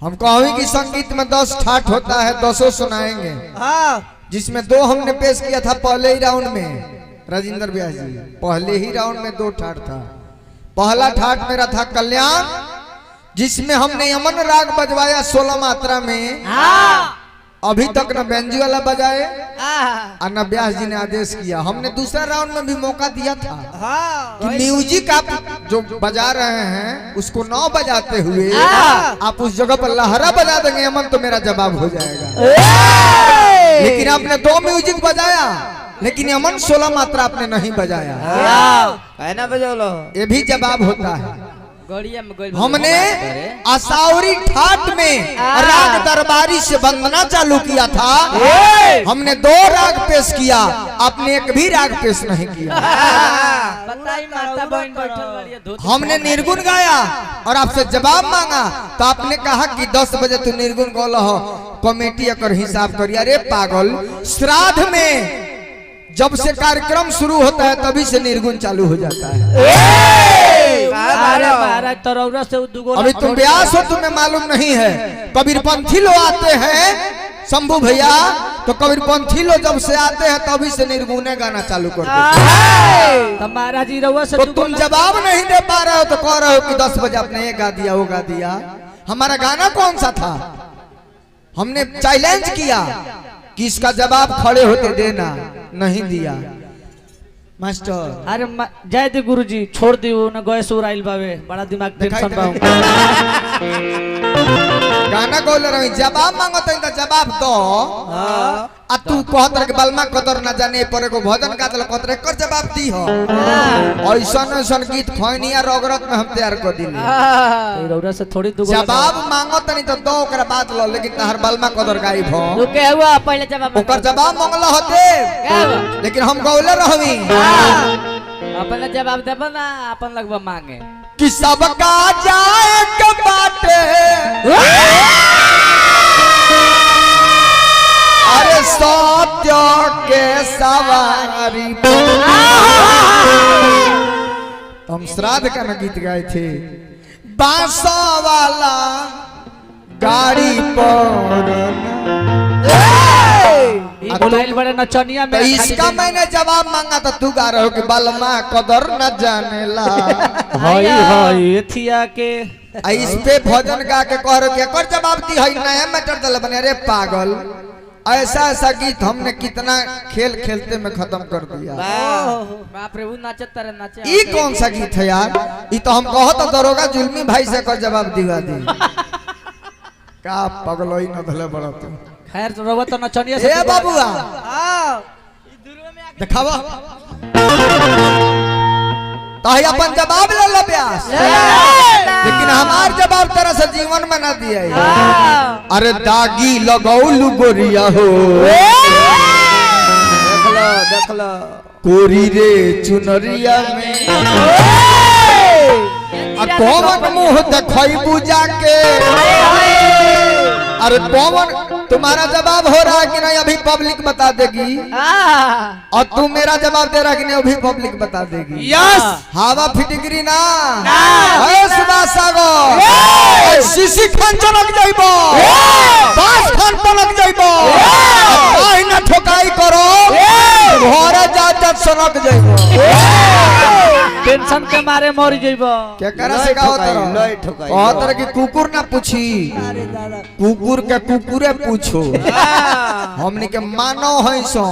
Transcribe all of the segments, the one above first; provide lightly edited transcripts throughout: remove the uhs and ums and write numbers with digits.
हम कहें कि संगीत में 10 ठाठ होता है, 10 सुनाएंगे। जिसमें 2 हमने पेश किया था पहले ही राउंड में। राजेंद्र व्यास जी पहले ही राउंड में 2 ठाठ था। पहला ठाठ मेरा था कल्याण, जिसमें हमने यमन राग बजवाया 16 मात्रा में। अभी तक न बेंजी वाला बजाए और न व्यास जी ने आदेश किया। हमने दूसरा राउंड में भी मौका दिया था कि म्यूजिक आप जो बजा रहे हैं उसको न बजाते हुए आप उस जगह पर लहरा बजा देंगे यमन, तो मेरा जवाब हो जाएगा। लेकिन आपने 2 म्यूजिक बजाया, लेकिन यमन 16 मात्रा आपने नहीं बजाया। ये भी जवाब होता है। हमने असावरी ठाट में राग दरबारी से वंदना चालू किया था। हमने 2 राग पेश किया, आपने एक भी राग पेश नहीं किया। हमने निर्गुण गाया और आपसे जवाब मांगा, तो आपने कहा कि 10 बजे तू निर्गुण गौल हो, कमेटी अकर हिसाब करिए। अरे पागल, श्राद्ध में जब से कार्यक्रम शुरू होता है तभी से निर्गुण चालू हो जाता है। अभी तुम व्यास हो, तुम्हें मालूम नहीं है। कबीरपंथी लोग आते हैं शंभू भैया, तो कबीरपंथी लोग जब से आते हैं तभी से निर्गुणे गाना चालू करते हैं। महाराज जी रउआ से तो तुम जवाब नहीं दे पा रहे हो, तो कह रहे हो कि 10 बजे आपने ये गा दिया वो गा दिया। हमारा गाना कौन सा था? हमने चैलेंज किया कि इसका जवाब खड़े होते देना, नहीं दिया। मास्टर अरे जय दी गुरुजी, छोड़ दी वो न गए सुर आइल बावे, बड़ा दिमाग टेंशन बाऊ। गाना गोल रही, जवाब मांगो तो जवाब दो। आ तू कहतर के बलमा कदर न जाने पर को भजन गा दल कहतर कर जवाब दी हो। ऐसन ऐसन गीत खैनिया रगरत में हम तैयार कर दिले। रउरा से थोड़ी दुगो जवाब मांगो तनी तो दो, ओकरा बात लो, लेकिन तहर बलमा कदर गाई भो। रुके हुआ पहले जवाब ओकर जवाब मांगला होते, लेकिन हम गौले रहवी। अपन जवाब देब ना, अपन लगवा मांगे कि सबका जाए के बाटे। अरे सत्य के सवारी। हम श्राद्ध का न गीत गाए थे। बांसो वाला गाड़ी पर बड़े नचनिया में। तो इसका मैंने जवाब मांगा तो तू गा रहे हो कि बलमा कदर न जानेला। हाय थिया के इस पे भजन गा के कह रहे हो कि जवाब दी है, नया मैटर दल बने। अरे पागल, ऐसा ऐसा गीत हमने कितना खेल खेलते में खत्म कर दिया। बाप रे, वो नाचत तरह नाचे। ये कौन सा गीत है यार? ये तो हम कहो तो दरोगा जुल्मी भाई से कर जवाब दिवा दी। का पगलोई न भले बड़ा तुम। खैर तो रवा तो नचनिया से। ए बाबूआ दिखावा तो ही अपन जवाब ले लो व्यास, लेकिन हमार जवाब तरह से जीवन में ना दिया। अरे दागी लगौलू गोरिया हो, देख लो कोरी रे चुनरिया में। कौन मुंह देखई बुझा के। अरे पवन, तुम्हारा जवाब हो रहा है कि नहीं अभी पब्लिक बता देगी। और तू मेरा जवाब दे रहा है कि नहीं अभी पब्लिक बता देगी। यस, हवा फिटिकरी ना सुभाष सागर सीसी खान चलक जाइबो, बास खान पलक जाइबो। काहे ना ठोकाई करो, घरे जा सनक जाइबो। टेंशन के मारे मर जाइबो। क्या करा से गाओ तरह कहतर कि कुकुर ना पूछी, कुकुर के कुकुरे पूछो। हमने के मानो है सो,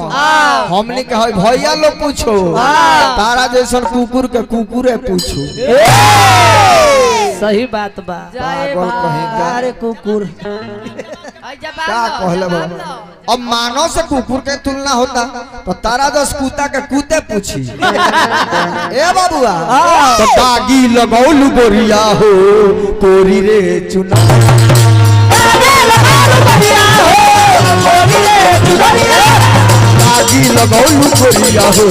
हमने के है भैया लोग पूछो। तारा जैसा कुकुर के कुकुरे पूछो। सही बात बा। पागल कहेगा। अरे कुकुर क्या कहले बा? अब मानो से कुकुर के तुलना होता तो तारा दस कुत्ता के कुत्ते पूछी। ए बाबुआ तो दागी लगौलू गोरिया हो, कोरी रे चुना। दागी लगौलू गोरिया हो,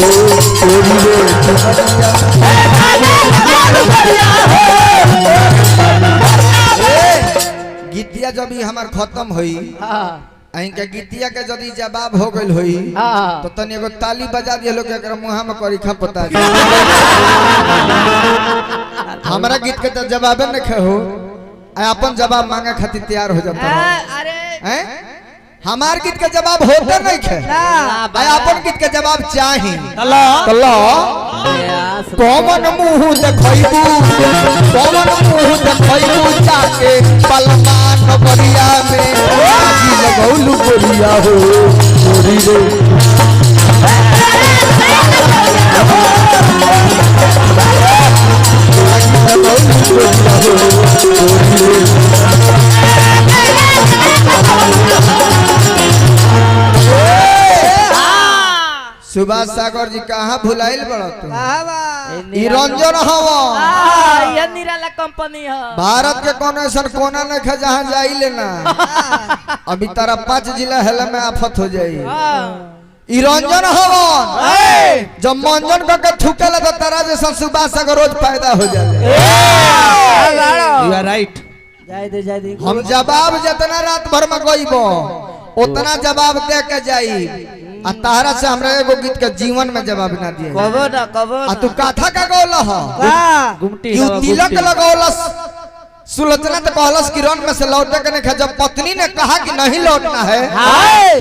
कोरी रे गीतिया जब हमार खत्म हुई, अहीं के गीतिया के जदी जवाब हो गइल होई, तो तनी एगो ताली बजा दिए लोग के मुंह में करी खा पता। हमारा गीत के तो जवाब न हो, अपन जवाब मांगे खातिर तैयार हो जाता है। अरे हैं? हमार गीत के जवाब होते नहीं खे, अपन गीत के जवाब चाही। तलो कौन मुंह देखैबू, कौन मुंह देखैबू जाके पलमान बरिया में आगी लगौलू गोरिया हो गोरी रे। सुभाष सागर जी कहाँ भुलाइल बड़ो तू? ई रंजन हवा ये निराला कंपनी है। भारत के कोनो ऐसा कोना न खे जहाँ जाई लेना। अभी तारा 5 जिला हेला में आफत हो जाई। ई रंजन हवा जब मंजन करके थूकेला तो तारा जैसा सुभाष सागर रोज पैदा हो जाए। You are right. जाय दे हम जवाब जितना रात भर में गईबो उतना जवाब दे के जाई। आ तारा से हमरा एगो गीत के जीवन में जवाब ना दिए। कबो आ तू काथा का गौला ह गुमटी क्यों तिलक लगौलस सुलोचना तो कहलस कि रन में से लौटे के नहीं। जब पत्नी ने कहा कि नहीं लौटना है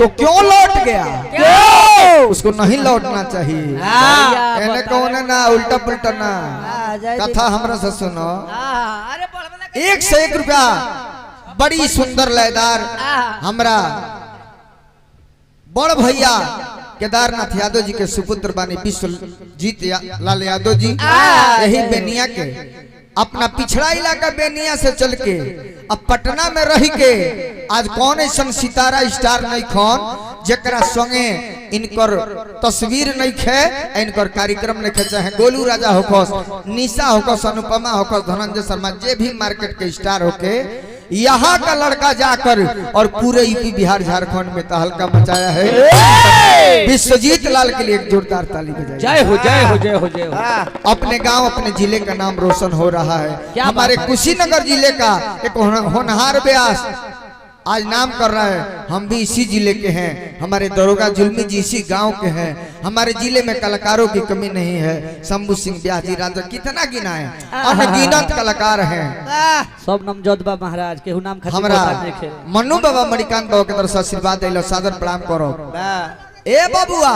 तो क्यों लौट गया? उसको नहीं लौटना चाहिए। एने कौन ना उल्टा पुल्टा ना कथा हमरा से सुनो। अरे 1 से 1 रुपया बड़ी सुंदर लयदार हमरा बड़ भैया केदारनाथ यादव जी के सुपुत्र बानी विश्वजीत लाल यादव जी। यही बेनिया के अपना पिछड़ा इलाका बेनिया से चल के अब पटना में रह के आज कौन ऐसा सितारा स्टार नहीं खन जरा संगे इनकर तस्वीर नहीं खे, इनकर कार्यक्रम नहीं खे। चाहे गोलू राजा होकस, निशा होकस, अनुपमा होकस, धनंजय शर्मा, जे भी मार्केट के स्टार होके यहाँ का लड़का जाकर और पूरे यूपी बिहार झारखंड में तहलका मचाया है। विश्वजीत लाल के लिए एक जोरदार ताली बजाइए। जय हो जय हो जय हो जय हो। अपने गांव अपने जिले का नाम रोशन हो रहा है। हमारे कुशीनगर जिले का एक होनहार व्यास आज नाम कर रहा है। हम भी इसी जिले के हैं। हमारे दरोगा जुल्मी जी इसी गांव के हैं। हमारे जिले में कलाकारों की कमी नहीं है। शंभू सिंह ब्याह जी राजा कितना गिना है, अनगिनत कलाकार हैं। सब नाम जोधबा महाराज के नाम खातिर हमरा पोशाक देखे। मन्नू बाबा मणिकांत बाबा के तरफ से आशीर्वाद दिलो, सादर प्रणाम करो। ए बबुआ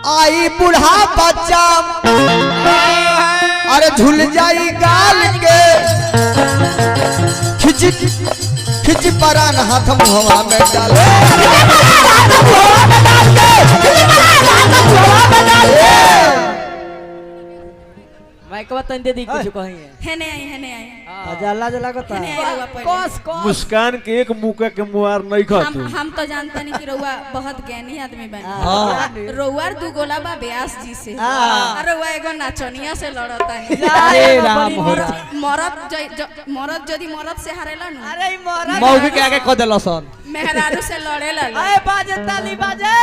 आई बूढ़ा बच्चा अरे झूल जाई गाल के खिच परान हाथ मुहवा में डाले। माइकवा तन दे दी कुछ कहीं है नहीं आई जला जला को है नहीं आई रउआ पहले। मुस्कान के एक मुका के मुआर नहीं खातू। हम तो जानते नहीं कि रउआ बहुत ज्ञानी आदमी बनी। रउआ 2 गोला बा व्यास जी से और रउआ एगो नाचनिया से लड़ता है। मरद जदी मरद से हारेला न अरे मरद मौगी के आगे क देलो सन मेहरारू से लड़ेला। ए बाजे ताली बाजे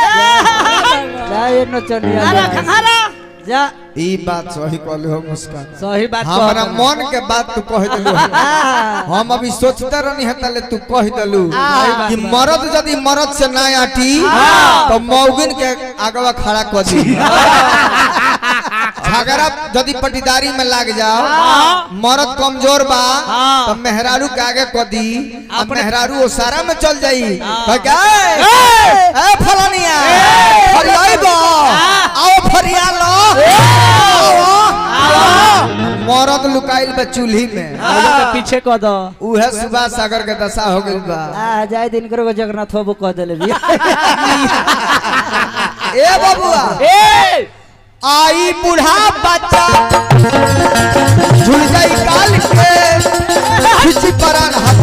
जा ये नचनिया जा। ई बात सही कहले हो मुस्कान, सही बात हमारा मन के बात तू कह देलू। हम अभी सोचते रहनी है तले तू कह देलू कि मर्द यदि मर्द से ना आटी तो मौगिन के आगवा खड़ा कर दी। झगड़ा यदि पटीदारी में लाग जाओ, मर्द कमजोर बा तो मेहरारू के आगे कर दी। अब मेहरारू ओ सारा में चल जाई तो क्या ए फलानिया फरियाइबो आओ फरिया लो। मरद लुकाइल बा चूल्ही में पीछे कह दो। उहे सुभाष सागर के दशा हो गइल बा। जाय दिन करो जगन्नाथ बाबू कह देले भी। ए बबुआ आई बूढ़ा बच्चा झुल जाई काल के खिच परान हाथ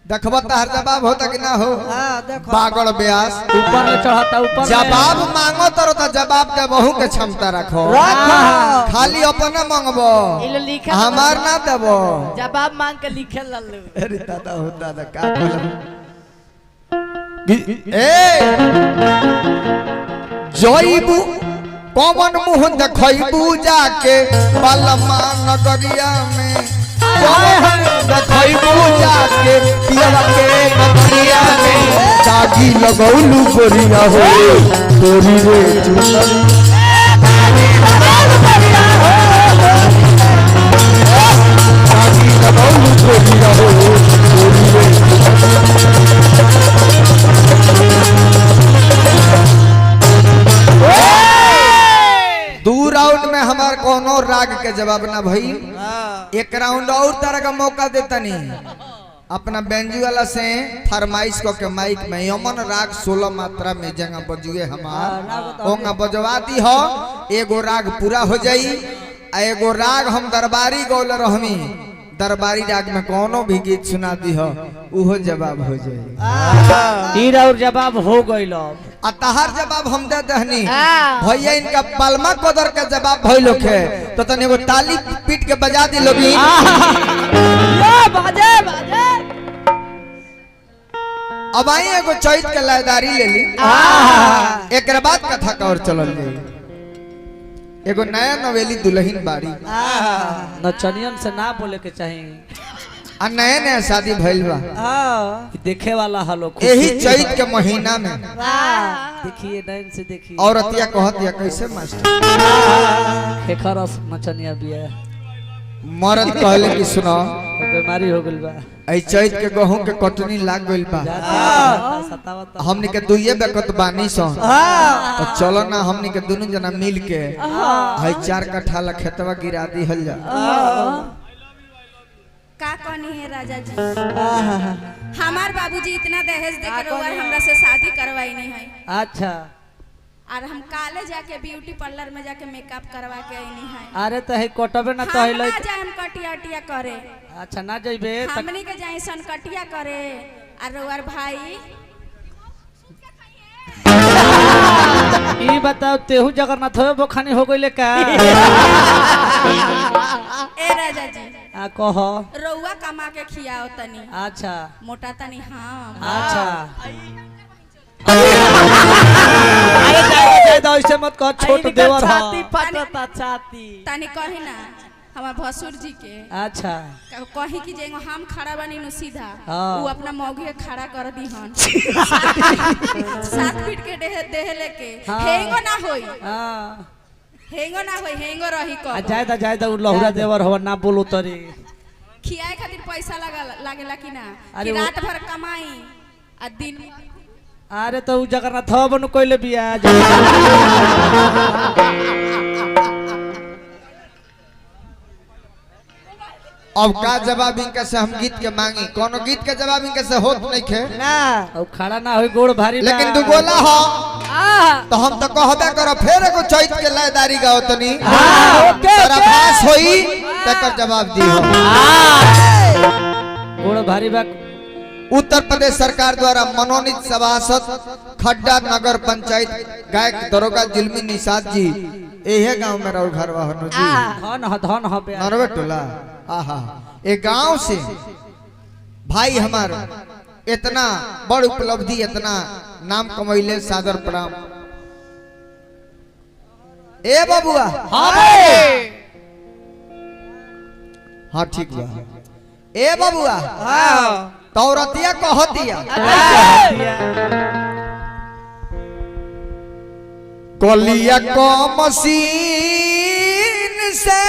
देखबा तार जवाब होता कि ना हो। बागड़ ब्यास ऊपर में चढ़ता ऊपर जवाब मांगो तो जवाब दे बहु के क्षमता रखो। खाली अपना मांगबो हमार ना देबो। जवाब मांग के लिखे लल्लू। अरे दादा हो दादा का बोलबो। ए जइबू कौन मुंह देखइबू जाके बलमा नगरिया में देखई पूजा के पियवा के नदिया में दागी लगौलू गोरिया हो तोरी रे चुनरी दागी लगौलू गोरिया हो तोरी रे दो राउंड में हमार कोनो राग के जवाब ना भई एक राउंड और तरह का मौका देता नहीं अपना बेंजू वाला से फरमाइश को के माइक में यमन राग 16 मात्रा में जगह बजुए हमार ओंगा बजवा दी हो एगो राग पूरा हो जाई आ एगो राग हम दरबारी गौल रहमी दरबारी राग में कोनो भी गीत सुना दी हो उहो जवाब हो जाई हीरा और जवाब हो गइल आ तहार जवाब हम दे दहनी भैया इनका पलमा कदर का जवाब भइल है तो तने एगो ताली पीट के बजा दी लोगी बाजे बाजे अब आई एगो चैत के लयदारी ले ली एक बाद कथा का और चलल जाई एगो नया नवेली दुल्हन बाड़ी नचनियन से ना बोले के चाहिए आ नया नया शादी भइल बा कि देखे वाला हलो यही चैत के महीना में देखिए नैन से देखिए औरतिया कहत या कैसे मास्टर खेखरस नचनिया बिया मरद कहले कि सुनो बीमारी हो गइल बा ऐ चैत के गहूं के कटनी लाग गइल बा सतावत हमनी के दुइये बेकत बानी सो तो चलो ना हमनी के दोनों जना मिल के हई 4 कट्ठा ला खेतवा गिरा दी हल जा का कहनी है राजा जी हमार बाबूजी इतना दहेज देकर हमरा से शादी करवाई नहीं है अच्छा और हम काले जाके ब्यूटी पार्लर में जाके मेकअप करवा के आईनी है अरे तो है कटबे ना तो हम ना जान कटिया करे अच्छा ना जइबे हमनी के जाई सन कटिया करे और रोवर भाई ई बताओ तेहू जगन्नाथ हो बखानी हो गइले का ए राजा जी आ कह रउआ कमा के खियाओ तनी अच्छा मोटा तनी हम अच्छा अरे जाए तो ऐसे मत कह छोट देवर हो तनी कही ना हमार भसुर जी के अच्छा कही कि जे हम खड़ा बनी नु सीधा हाँ। वो अपना मौगी के खड़ा कर दी हन 7 फीट के देह लेके हाँ। हेंगो ना होई हां हेंगो ना होई हेंगो रही आ को जाए उ लहुरा देवर हो ना बोलो तरी खियाए खातिर पैसा लागेला कि ना अरे कि वो- रात भर कमाई आ दिन अरे तो उ जगन्नाथ हो बन कोइले बिया अब का जवाब इनका से हम गीत के मांगी कोनो गीत के जवाब इनका से होत नहीं खे ना अब खड़ा ना होई गोड़ भारी बा। लेकिन दुगोला हो तो हम तो कहबे करो फिर एगो चैत के लयदारी गाओ तनी तेरा पास होई तकर जवाब दी हो गोड़ भारी बा उत्तर प्रदेश सरकार द्वारा मनोनीत सभासद खड्डा नगर पंचायत गायक दरोगा जुल्मी निषाद जी एहे गांव में रहो घर वाहनो जी धन हो बे नरवे टोला आहा एक गांव से भाई हमार इतना बड़ उपलब्धि इतना नाम कमैले सादर प्रणाम ए बबुआ हाँ ठीक बा ए बबुआ तौरतिया कहतिया कलिया को मशीन से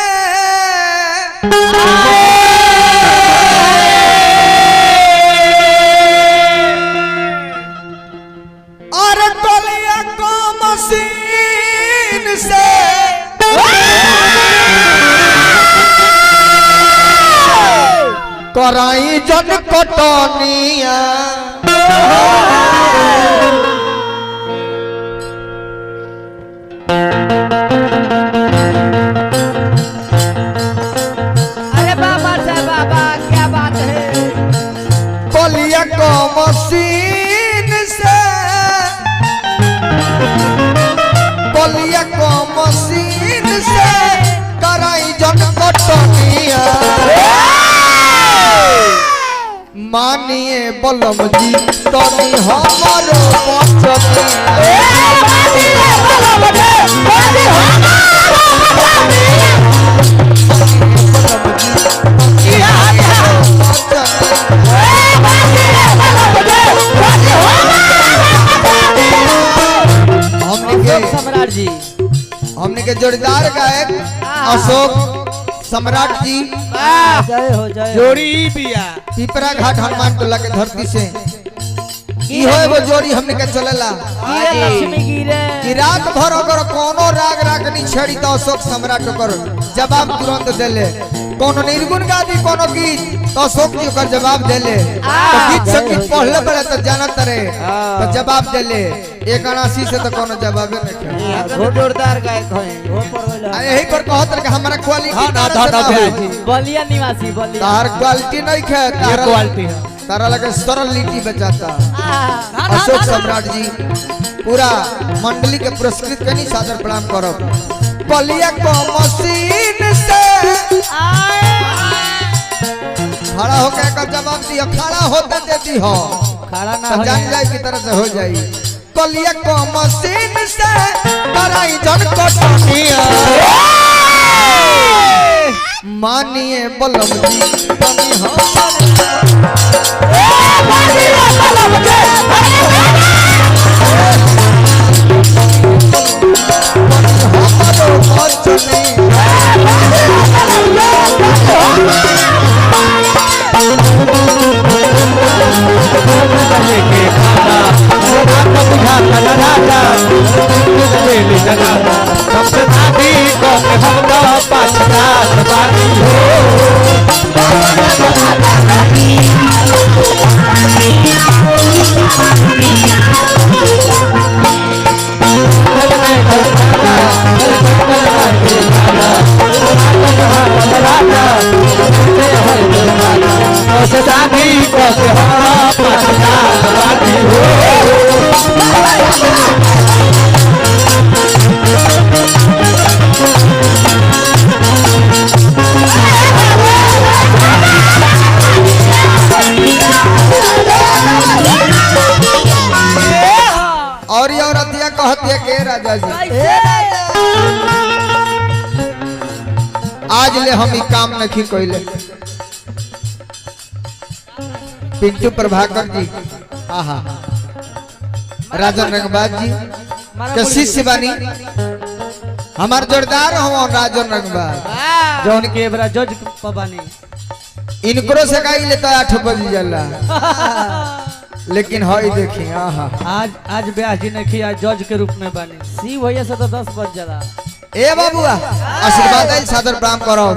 और कलिया को मशीन से कराई जन कटनिया अरे बाबा से बाबा क्या बात है कलिया को मशीन से कलिया को मशीन से कराई जन कटनिया मानिए बलम जी तनी हमारो बचनिया जी हमने के जोड़ीदार गायक अशोक सम्राट जी जय हो जय हो। जोड़ी बिया पिपरा घाट हनुमान टोला के धरती से इहो एगो जोड़ी हमने के चलेला गिरे लक्ष्मी गिरे कि रात भर अगर कोनो राग रागनी छेड़ी तो अशोक सम्राट ओकर जवाब तुरंत देले कोनो निर्गुण गादी कोनो गीत तो अशोक जी ओकर जवाब देले तो गीत संगीत पढ़ले बड़े तो जानत रहे तो जवाब देले 81 से तो कोनो जवाबे नहीं बहुत जोरदार गायक है वो पर होला यही पर कहत रहे कि हमारा क्वालिटी बलिया निवासी बलिया तार क्वालिटी नहीं है तारा क्वालिटी है तारा लगे सरल लिट्टी बचाता अशोक सम्राट जी पूरा मंडली के पुरस्कृत के नहीं सादर प्रणाम करो बलिया को मशीन से खड़ा होकर का जवाब दिया खड़ा होते देती हो खड़ा ना तो हो जान जाए की तरह से हो जाए बलिया को मशीन से कराई जन कटनिया मानिए बलम जी बनी हमारे और ये औरतिया कहती है के राजा जी आज ले हम ही काम नहीं कोइले पिंटू प्रभाकर जी आहा राजन रंगबाज जी के शिष्य बानी हमार जोरदार हो राजन रंगबाज जौन के बरा जज पबानी इनकरो से गाई ले तो 8 बजे जाला लेकिन हई देखी आहा आज ब्याह जी नहीं आज जज के रूप में बानी सी भैया से तो 10 बज जाला ए बाबुआ आशीर्वाद है सादर प्रणाम करो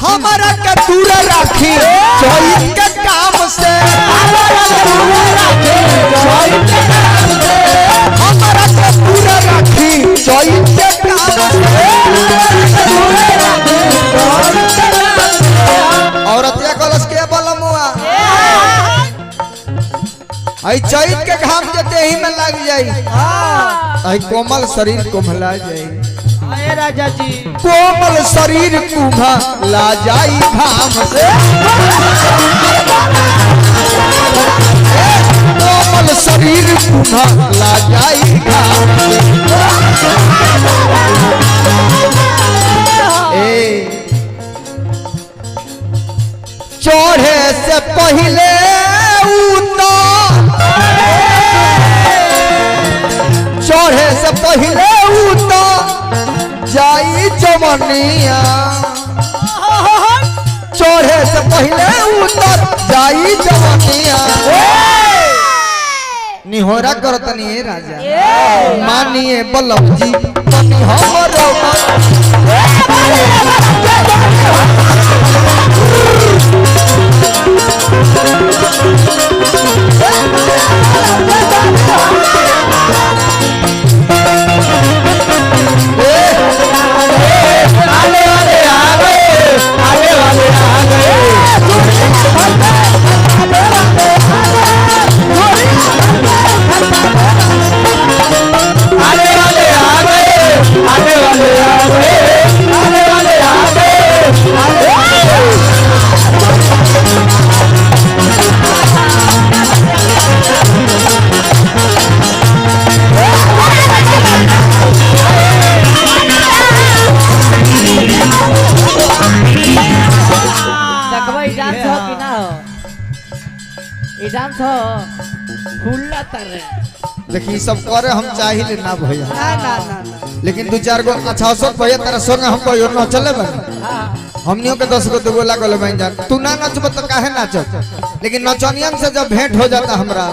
हमारा के दूर राखी जोई के काम से हमारा के दूर राखी जोई के काम से औरतिया कलश के बलमुआ आई चैत के घाम जते ही में लग जाई आई कोमल शरीर कोमला जाई आए राजा जी कोमल शरीर कुम्भला जाई घाम से कोमल शरीर कुम्भला जाई घाम से ए चढ़े से पहले चढ़े से पहले जाई जवनिया चढ़े से पहले उतर जाई जवनिया निहोरा करतनी राजा मानिए बल्लभ जी बनी हमरो डांस हो खुला जाता रे देखी सब करे हम चाहिए ना भैया, ना लेकिन 2-4 गो अच्छा अशोक भैया तेरा संग हम कोई न चले बन हमनियों के 10 गो 2 गोला गोले बन जा। तू ना नचब तो काहे नाचब, लेकिन नचनियन से जब भेंट हो जाता हमरा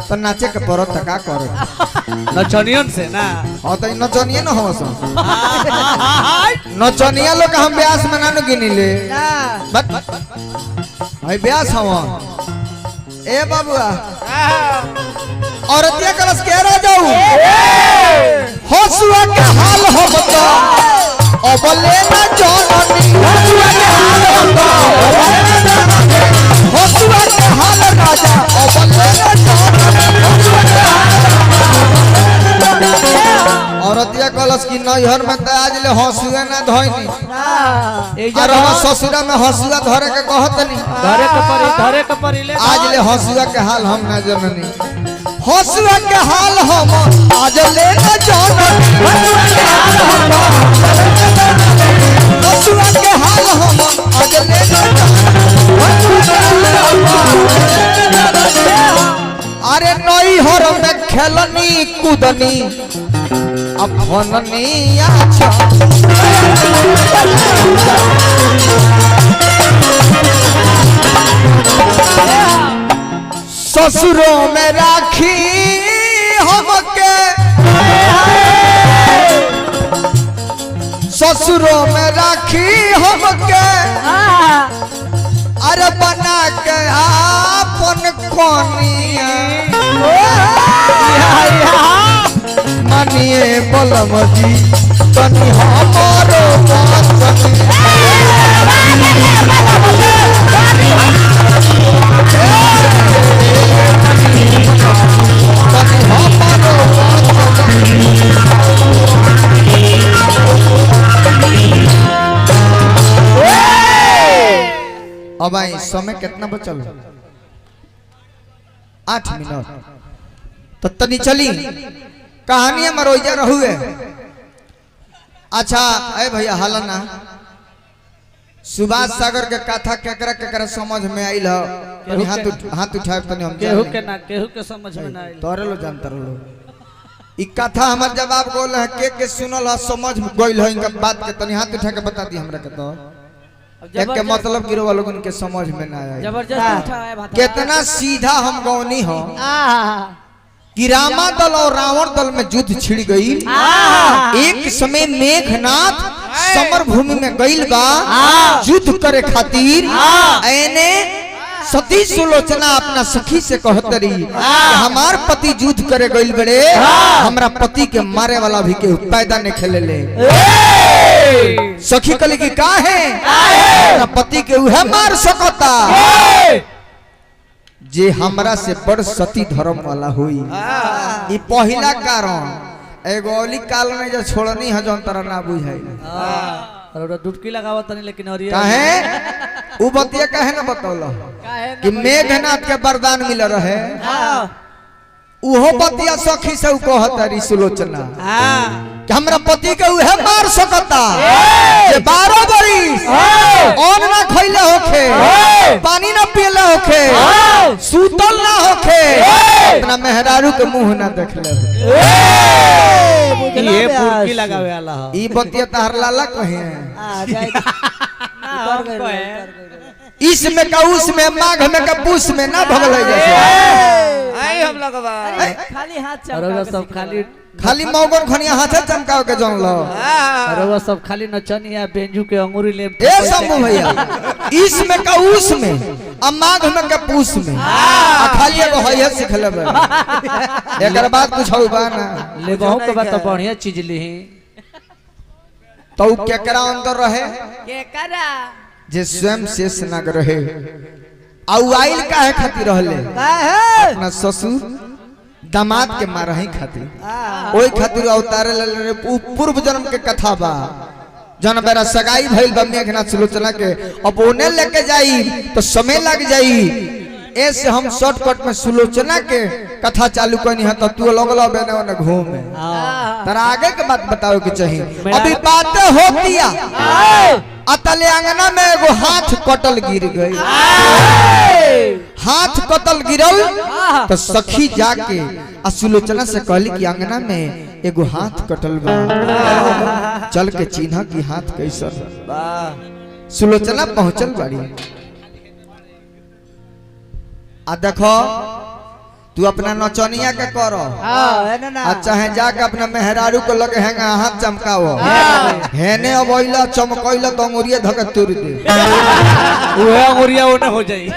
तो नाचे के पड़त त का करे नचनियन से ना। हां तो नचनिया न हो सो नचनिया लोग हम ब्यास में ना गिनी ले बट भाई ब्यास हवा ए बाबूआ औरतिया कलश के रह जाऊ हसुआ के हाल हो बता अब लेना जननी हसुआ के हाल बता हसुआ के हाल राजा अब लेना जननी औरतिया कलश की नैहर में त आज ले हसुआ ना धोइनी और हम ससुरा में हसुआ धरे के कहत नहीं धरे के परी ले आज ले हसुआ के हाल हम ना जननी हसुआ के हाल हम आज ले न जाननी हसुआ के हाल हम आज ले न अरे नई हर में खेलनी कूदनी अब फननी अच्छा ससुरों में राखी हमके ससुरों में राखी हमके अरे बना के आपन कोनिया मानिए बलम जी तनी हमारो बात अब आई समय कितना बचल 8 मिनट तो तनी चली कहानी हमार ओइजा रहुए। अच्छा ए भैया हाल ना सुभाष सागर के कथा केकरा केकरा समझ में आइल हो तनी हाथ उठाए तनी हम केहू के समझ में ना आइल तोरे लो जानतर लो ई कथा हमर जवाब बोल है के सुनल है समझ गइल है इनका बात के तनी हाथ उठा के बता दी हमरा के तो एक के मतलब गिरो वालों के समझ में ना आया जबरदस्त उठाए भाता कितना सीधा हम गौनी हो कि रामा दल और रावण दल में युद्ध छिड़ गई। एक समय मेघनाथ समर भूमि में गइल बा युद्ध करे खातिर एने सती सुलोचना अपना सखी से कहतरी हमार पति युद्ध करे गइल बड़े हमरा पति के मारे वाला भी के पैदा नहीं खेले ले सखी कली की का है हमरा पति के उहे मार सकता जे हमरा से बड़ सती धर्म वाला हुई। ई पहला कारण एगो औली काल में जो छोड़नी है जौन तरह ना बुझाई और डुबकी लगावा तनी लेकिन और काहे उ बतिया काहे ना बतौला कि मेघनाथ के वरदान मिल रहे उहो बतिया सखी से उ कहतरी सुलोचना कि हमरा पति के उहे मार सकता जे 12 बरिस अन्न ना खइले होखे पानी ना पीले होखे सूतल ना होखे अपना मेहरारू के मुंह ना देखले ये पुरकी लगावे वाला हो ई बतिया तहर लाला कहे इसमें का उसमें माघ में का पूस में ना भगल जैसे आई हम लगवा खाली हाथ और सब खाली खाली मौगन खनिया हाथे चमकाव के जन लो और वो सब खाली नचनिया बेंजू के अंगूरी ले ए शंभू भैया इसमें का उसमें आ माघ में का पूस में आ खाली एगो हइया सिख लेबे एकर बाद कुछ हो बा ना ले बहु के बात बढ़िया चीज लीही तो केकरा अंदर रहे केकरा जे स्वयं शेष नाग रहे आउ आइल काहे खातिर रहले अपना ससुर दामाद के मारही खातिर ओई खातिर अवतारे ले पूर्व जन्म के कथा बा जन बेरा सगाई भइल बा मेघनाथ सुलोचना के अब ओने लेके जाई तो समय लग जाई ऐसे हम शॉर्टकट में सुलोचना के कथा चालू करनी है तो तू लगल बेने ओने घूमे तारा आगे के बात बताओ के चाहिए अभी बातें होतिया अतले अंगना में एगो हाथ कटल गिर गई। हाथ कटल गिरल तो सखी जाके सुलोचना से कहली कि अंगना में एगो हाथ कटल बा, चल के चिन्ह की हाथ कैसन। सुलोचना पहुंचल बाड़ी। आ देखो तू अपना नचनिया के करो, अच्छा है जाके अपना मेहरारू को लगे हैंगा हाथ चमकाओ, हेने अबैला चमकैला तो अंगुरिया धके तुर दे, वो अंगुरिया ओने हो जाई,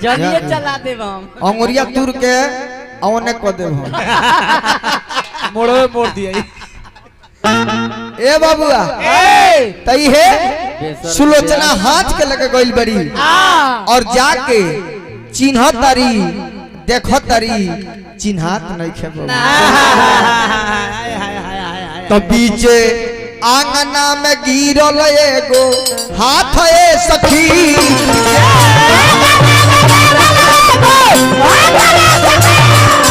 जल्दी चला देब हम, अंगुरिया तुर के औने को देब हम, मोड़वे मोड़ दिया। ए बाबुआ तई है सुलोचना हाथ के लगे गइल बड़ी और जाके चिन्ह तारी देखो तारी चिन्हात नहीं खेबो तो बीचे आंगना में गिरल एगो हाथ ए सखी,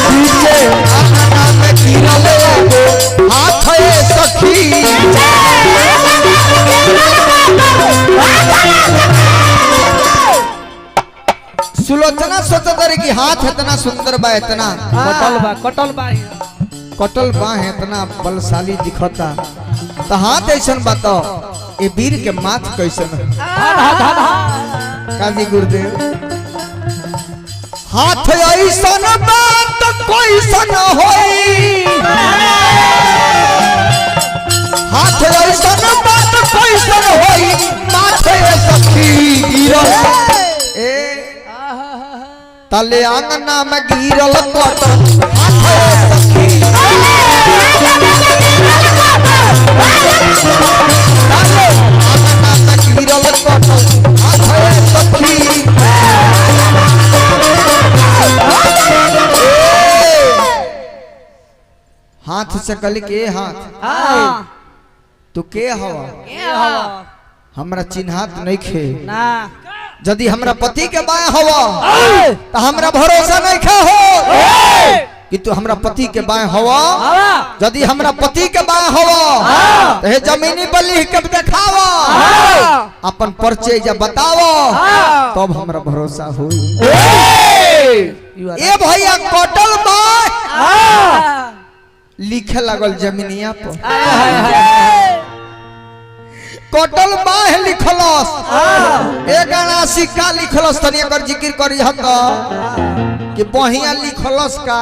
बीचे आंगना में गिरल एगो हाथ ए सखी। सुलोचना सोचत रही कि हाथ इतना सुंदर बा, इतना कटल बा इतना बलशाली दिखता, तो हाथ ऐसन बात ये वीर के माथ कैसन काजी गुरुदेव। हाथ ऐसन बात कैसन होई, हाथ ऐसन बात कैसन होई, माथे सखी गिरल तले आंगना में गिरल कटल हाथ सखी, तले आंगना में गिरल कटल हाथ सखी। हाथ से कल के हाथ तू के हवा हमरा चिन्हात नहीं खे ना, यदि हमरा पति के बाएं हवा तो हमरा भरोसा नहीं खे हो कि तू हमरा पति के बाएं हवा, यदि हमरा पति के बाएं हवा तो हे जमीनी पर लिख के दिखावा, अपन परिचय जब बताओ तब तो हमरा भरोसा हो। ए भैया कटल बाएं लिखे लगल जमीनिया पर, कटल बाह लिखलस ए गाना सिक्का लिखलस, तनी एकर जिक्र करी हत कि बहिया लिखलस का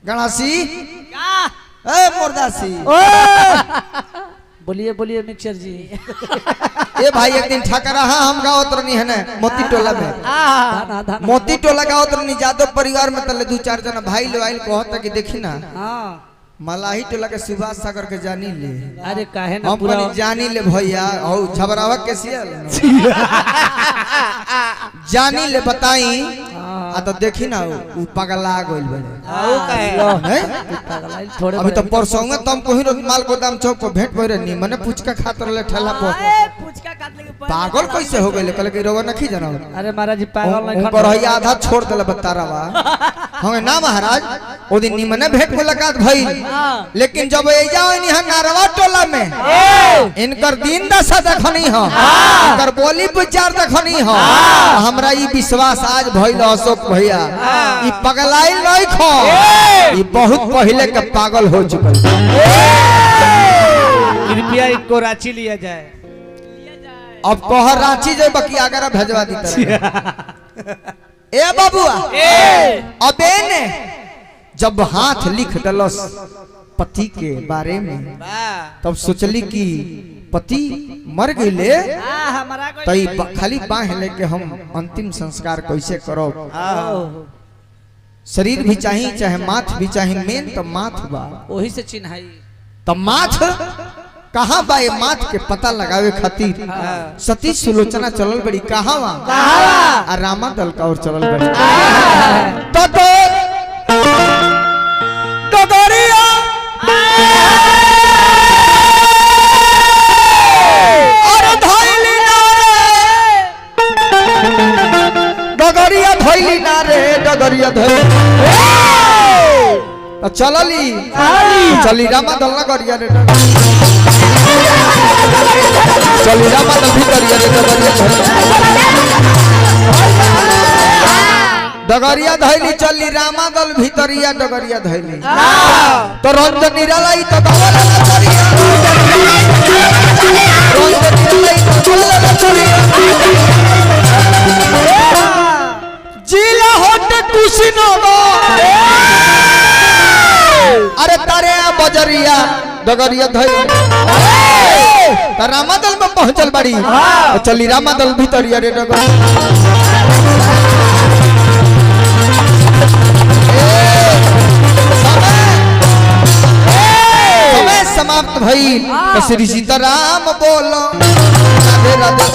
गणासी ए मुर्दासी। बोलिए बोलिए मिक्सर जी। ए भाई एक दिन ठकरा हम गावत रहनी है ना मोती टोला में, मोती टोला गावत रहनी यादव परिवार में, तले 2-4 जना भाई लोग आइल कहत कि देखी ना मलाही टोला के सुभाष सागर के जानी ले, अरे काहे ना हम पूरा जानी ले भैया और झबरावा के सियल जानी ले बताई आ तो देखी ना उ पगला गइल बड़े थोड़े अभी तो परसों में तुम कोही रोज माल गोदाम चौक पर भेंट भइरे नी मने पुचका खात रहले ठेला पर, पुचका काट लेके पागल कैसे हो गइले कल के रोवा नखी जाना। अरे महाराज जी पागल नहीं उनको रही आधा छोड़ देले बतारावा हमें ना महाराज ओ दिन निमने भेंट मुलाकात भइल, लेकिन जब ए जाओ इन्हां नारवा टोला में इनकर दिन दशा देखनी हो, इनकर बोली विचार देखनी हो, हमरा ई विश्वास आज भइल अशोक भैया ई पगलाइल नहीं खो, ई बहुत पहले के पागल हो चुकल। कृपया इनको रांची लिया जाए, अब कह रांची जाए बाकी आगरा भेजवा दी तरह। ए बाबुआ अबे ने जब हाथ लिख दलस पति के बारे में तब सोचली कि पति मर गईले तई खाली बाह लेके हम अंतिम संस्कार कैसे करो, शरीर भी चाहिए चाहे माथ भी चाहिए, मेन तो माथ बा वही से चिन्हाई तो माथ कहाँ बा, ये माथ के पता लगावे खातिर सती सुलोचना चलल बड़ी कहाँ बा रामा दल का और चलल बड़ी डगरिया धैली ना रे डगरिया धैली चलली चली रामा दल ना करिया रे चली रामा दल भीतरिया रे डगरिया धैली चली रामा दल भीतरिया डगरिया धैली तो रंजन निरालाई तो गवला लचरिया रंजन निरालाई तो गवला लचरिया जिला होते कुशीनगर अरे तारे बजरिया डगरिया धैली तो रामादल में पहुंचल बड़ी तो चली रामादल भीतरिया रे समय समाप्त भई तो श्री सीताराम बोलो राधे राधे